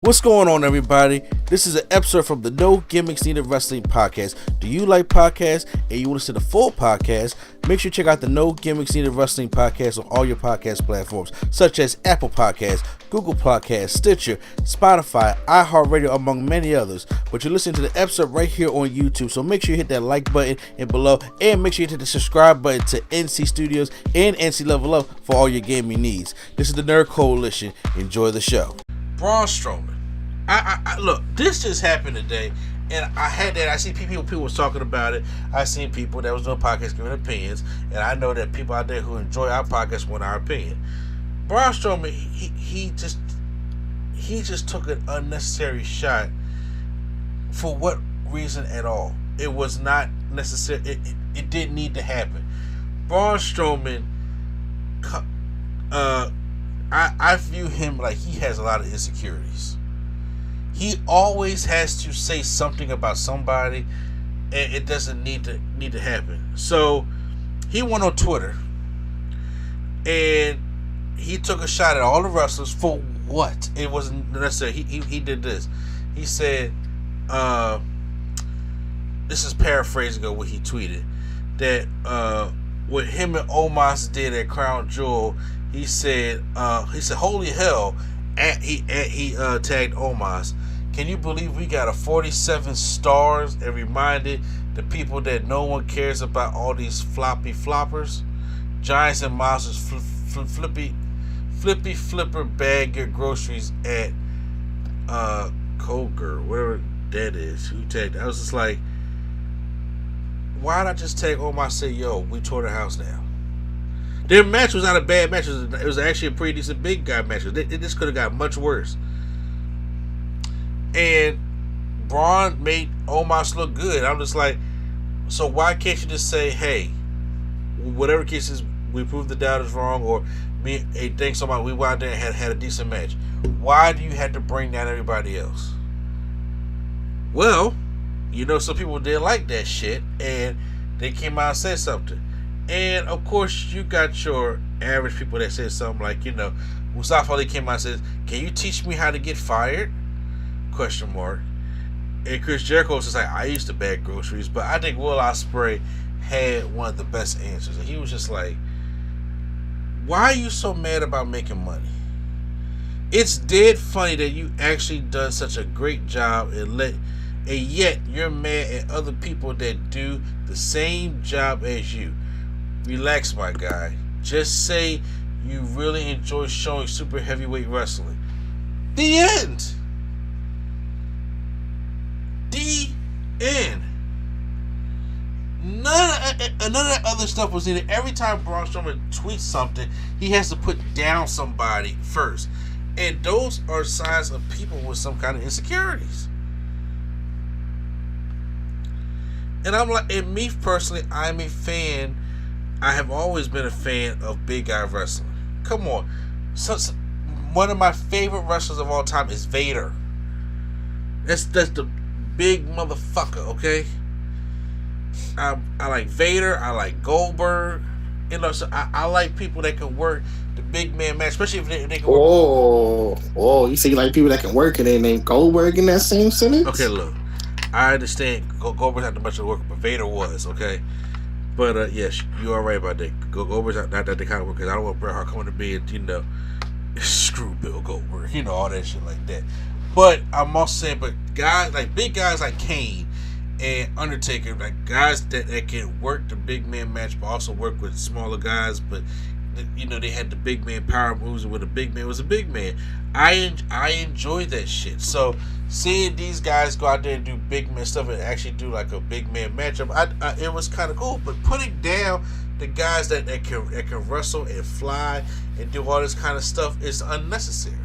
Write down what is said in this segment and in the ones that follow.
What's going on, everybody? This is an episode from the No Gimmicks Needed Wrestling podcast. Do you like podcasts and you want to see the full podcast? Make sure you check out the No Gimmicks Needed Wrestling podcast on all your podcast platforms, such as Apple Podcasts, Google Podcasts, Stitcher, Spotify, iHeartRadio, among many others. But you're listening to the episode right here on YouTube, so make sure you hit that like button and below, and make sure you hit the subscribe button to NC Studios and NC Level Up for all your gaming needs. This is the Nerd Coalition. Enjoy the show. Braun Strowman. I look, this just happened today, and I see people was talking about it. I seen people that was doing podcasts giving opinions, and I know that people out there who enjoy our podcast want our opinion. Braun Strowman, he just took an unnecessary shot. For what reason at all? It was not necessary. It didn't need to happen. Braun Strowman, I view him like he has a lot of insecurities. He always has to say something about somebody, and it doesn't need to happen. So he went on Twitter and he took a shot at all the wrestlers for what? It wasn't necessary. He did this. He said, this is paraphrasing of what he tweeted, that what him and Omos did at Crown Jewel. He said, holy hell, and he tagged Omos. Can you believe we got a 47 stars and reminded the people that no one cares about all these floppy floppers? Giants and monsters flippy flipper bag your groceries at Koger, whatever that is. Who tagged? I was just like, why not just tag Omos and say, yo, we tore the house down? Their match was not a bad match. It was actually a pretty decent big guy match. This could have got much worse. And Braun made Omos look good. I'm just like, so why can't you just say, hey, whatever case is, we proved the doubt is wrong, or hey, thanks so much, we went out there and had a decent match. Why do you have to bring down everybody else? Well, you know, some people didn't like that shit, and they came out and said something. And of course, you got your average people that said something like, you know, Mustafa Ali came out and says, "Can you teach me how to get fired?" ? And Chris Jericho was just like, "I used to bag groceries," but I think Will Ospreay had one of the best answers, and he was just like, "Why are you so mad about making money? It's dead funny that you actually done such a great job, and yet you're mad at other people that do the same job as you. Relax, my guy. Just say you really enjoy showing super heavyweight wrestling." The end. The end. None of that other stuff was needed. Every time Braun Strowman tweets something, he has to put down somebody first. And those are signs of people with some kind of insecurities. And I'm like, and me personally, I'm a fan. I have always been a fan of big guy wrestling. Come on. One of my favorite wrestlers of all time is Vader. That's the big motherfucker, okay? I like Vader. I like Goldberg. You know, so I like people that can work the big man match, especially if they can work. Oh, you say you like people that can work and they name Goldberg in that same sentence? Okay, look. I understand Goldberg's not that much of work, but Vader was, okay? But, yes, you are right about that. Goldberg's not that kind of work, because I don't want Bret Hart coming to me and, you know, screw Bill Goldberg, you know, all that shit like that. But I'm also saying, but guys, like big guys like Kane and Undertaker, like guys that can work the big man match, but also work with smaller guys, but, you know, they had the big man power moves, and with a big man was a big man. I enjoy that shit. So seeing these guys go out there and do big man stuff and actually do like a big man matchup, it was kind of cool. But putting down the guys that can wrestle and fly and do all this kind of stuff is unnecessary.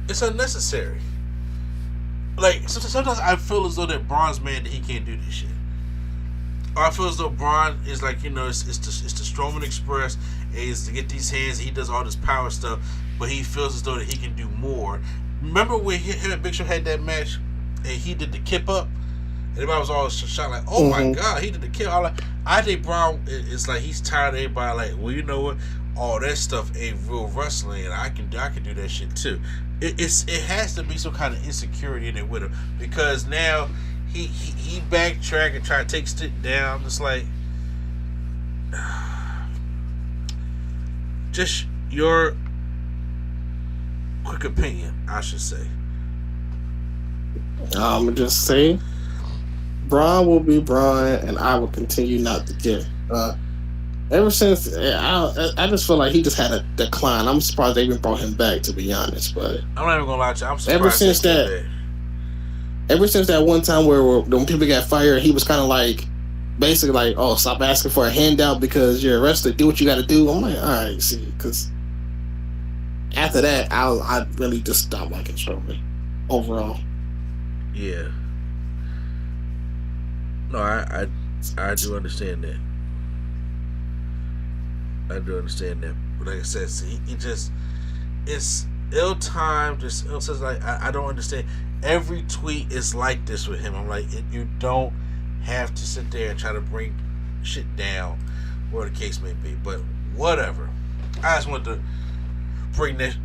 It's unnecessary. Like, sometimes I feel as though that Braun's mad that he can't do this shit. Or I feel as though Braun is like, you know, it's the Strowman Express, is to get these hands, he does all this power stuff, but he feels as though that he can do more. Remember when him and Big Show had that match and he did the kip up? Everybody was all shocked like, oh my God, he did the kip. I think Braun is like, he's tired of everybody like, well, you know what? all that stuff ain't real wrestling, and I can do that shit too. It has to be some kind of insecurity in it with him, because now he backtrack and try to take shit down. It's like, just your quick opinion, I should say. I'm gonna just say, Braun will be Braun, and I will continue not to care. Ever since, I just feel like he just had a decline. I'm surprised they even brought him back, to be honest. But I'm not even gonna lie to you. I'm surprised ever since that one time where when people got fired, he was kind of like, basically like, oh, stop asking for a handout because you're a wrestler. Do what you got to do. I'm like, all right, see, because after that, I really just stopped liking Strowman overall. Yeah. No, I do understand that. I do understand that. But like I said, see, it's ill-timed. Just ill says like I don't understand. Every tweet is like this with him. I'm like, you don't have to sit there and try to bring shit down, where the case may be. But whatever. I just wanted to bring that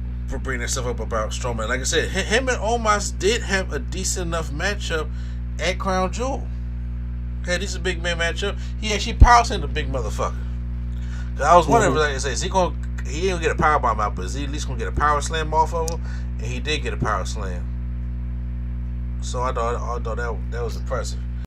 stuff up about Strowman. Like I said, him and Omos did have a decent enough matchup at Crown Jewel. Had this a big man matchup. He actually power slammed a big motherfucker. Cause I was wondering, like I said, he didn't get a power bomb out, but is he at least gonna get a power slam off of him? And he did get a power slam. So I thought that was impressive.